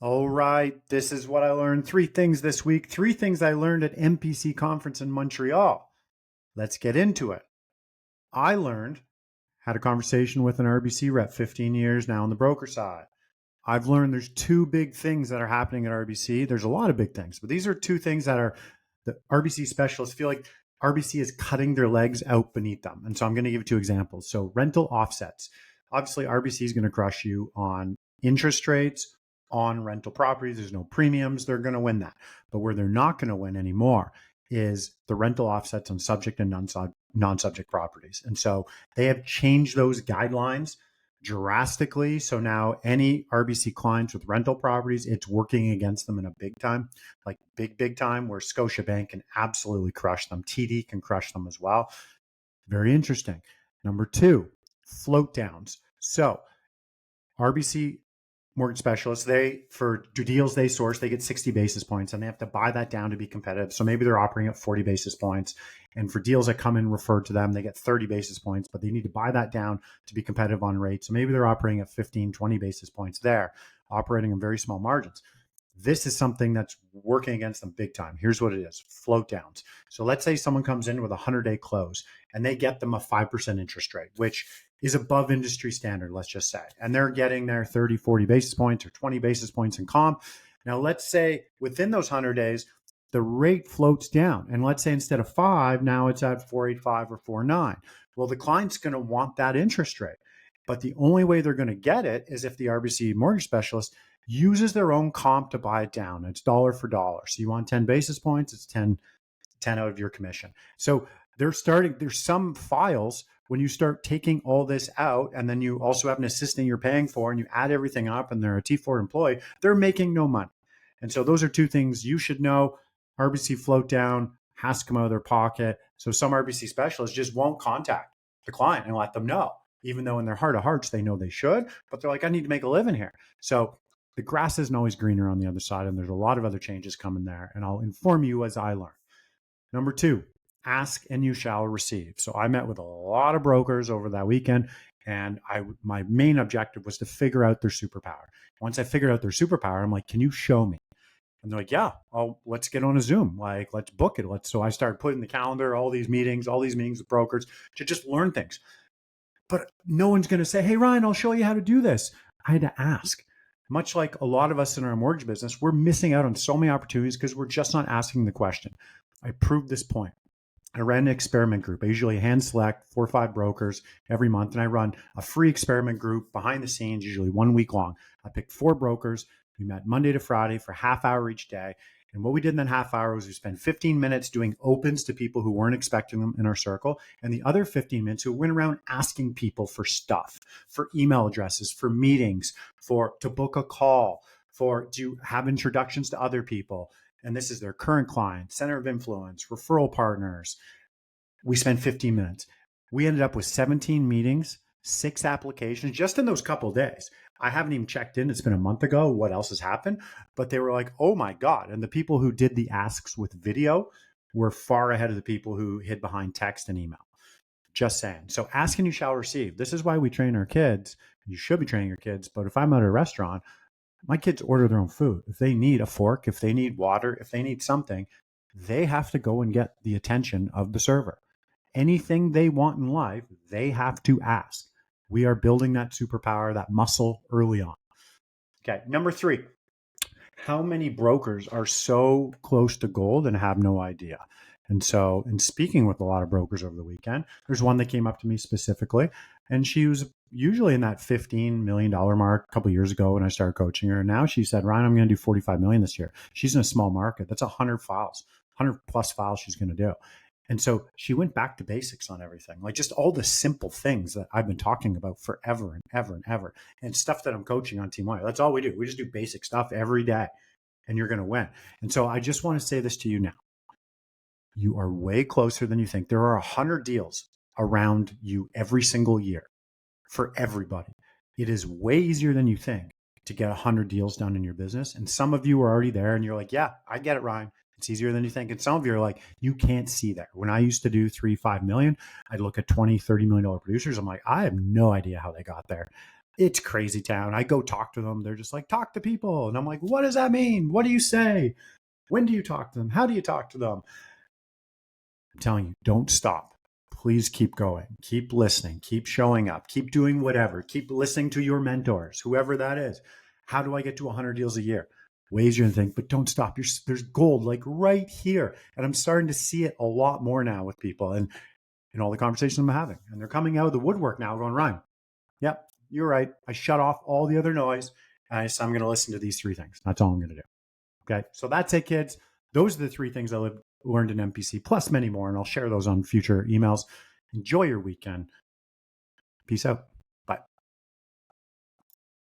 All right, this is what I learned. Three things this week. Three things I learned at MPC conference in Montreal. Let's get into it. I learned, had a conversation with an RBC rep, 15 years now on the broker side. I've learned there's two big things that are happening at RBC. There's a lot of big things, but these are two things that are the RBC specialists feel like RBC is cutting their legs out beneath them. And so I'm going to give you two examples. So rental offsets. Obviously, RBC is going to crush you on interest rates on rental properties. There's no premiums. They're going to win that. But where they're not going to win anymore is the rental offsets on subject and non-subject properties. And so they have changed those guidelines drastically. So now any RBC clients with rental properties, it's working against them in a big time, like big time, where Scotiabank can absolutely crush them. TD can crush them as well. Very interesting. Number two, float downs. So RBC mortgage specialists, they for deals they source, they get 60 basis points and they have to buy that down to be competitive. So maybe they're operating at 40 basis points. And for deals that come in referred to them, they get 30 basis points, but they need to buy that down to be competitive on rates. So maybe they're operating at 15, 20 basis points there, operating in very small margins. This is something that's working against them big time. Here's what it is: float downs. So let's say someone comes in with a 100-day close and they get them a 5% interest rate, which is above industry standard, let's just say. And they're getting their 30, 40 basis points or 20 basis points in comp. Now, let's say within those 100 days, the rate floats down. And let's say instead of 5, now it's at 4.85 or 4.9. Well, the client's going to want that interest rate. But the only way they're going to get it is if the RBC mortgage specialist uses their own comp to buy it down. It's dollar for dollar. So you want 10 basis points, it's 10 out of your commission. So there's some files when you start taking all this out, and then you also have an assistant you're paying for, and you add everything up, and they're a T4 employee, they're making no money. And so those are two things you should know. RBC float down has to come out of their pocket. So some RBC specialists just won't contact the client and let them know, even though in their heart of hearts they know they should, but they're like, I need to make a living here. So the grass isn't always greener on the other side, and there's a lot of other changes coming there. And I'll inform you as I learn. Number two, ask and you shall receive. So I met with a lot of brokers over that weekend, and my main objective was to figure out their superpower. Once I figured out their superpower, I'm like, can you show me? And they're like, yeah, let's get on a Zoom. Like, let's book it. So I started putting the calendar, all these meetings with brokers to just learn things. But no one's going to say, hey, Ryan, I'll show you how to do this. I had to ask. Much like a lot of us in our mortgage business, we're missing out on so many opportunities because we're just not asking the question. I proved this point. I ran an experiment group. I usually hand select 4 or 5 brokers every month, and I run a free experiment group behind the scenes, usually 1 week long. I picked 4 brokers. We met Monday to Friday for a half hour each day. And what we did in that half hour was we spent 15 minutes doing opens to people who weren't expecting them in our circle. And the other 15 minutes, we went around asking people for stuff, for email addresses, for meetings, to book a call, to have introductions to other people. And this is their current clients, center of influence, referral partners. We spent 15 minutes. We ended up with 17 meetings, 6 applications just in those couple of days. I haven't even checked in. It's been a month ago. What else has happened? But they were like, oh my God. And the people who did the asks with video were far ahead of the people who hid behind text and email. Just saying. So ask and you shall receive. This is why we train our kids. You should be training your kids. But if I'm at a restaurant, my kids order their own food. If they need a fork, if they need water, if they need something, they have to go and get the attention of the server. Anything they want in life, they have to ask. We are building that superpower, that muscle early on. Okay, number 3, how many brokers are so close to gold and have no idea? And so, in speaking with a lot of brokers over the weekend, there's one that came up to me specifically, and she was usually in that $15 million mark a couple of years ago when I started coaching her. And now she said, Ryan, I'm going to do 45 million this year. She's in a small market. That's 100 files, 100 plus files she's going to do. And so she went back to basics on everything, like just all the simple things that I've been talking about forever and ever and ever, and stuff that I'm coaching on Team Wire. That's all we do. We just do basic stuff every day, and you're going to win. And so I just want to say this to you now. You are way closer than you think. There are 100 deals around you every single year for everybody. It is way easier than you think to get 100 deals done in your business. And some of you are already there and you're like, yeah, I get it, Ryan. It's easier than you think. And some of you are like, you can't see that. When I used to do 3, 5 million, I'd look at 20, $30 million producers. I'm like, I have no idea how they got there. It's crazy town. I go talk to them. They're just like, talk to people. And I'm like, what does that mean? What do you say? When do you talk to them? How do you talk to them? I'm telling you, don't stop. Please keep going. Keep listening. Keep showing up. Keep doing whatever. Keep listening to your mentors, whoever that is. How do I get to 100 deals a year? Ways you're going to think, but don't stop. There's gold like right here. And I'm starting to see it a lot more now with people and in all the conversations I'm having. And they're coming out of the woodwork now going, Ryan, yep, you're right. I shut off all the other noise. And I'm going to listen to these three things. That's all I'm going to do. Okay. So that's it, kids. Those are the three things I learned in MPC, plus many more. And I'll share those on future emails. Enjoy your weekend. Peace out.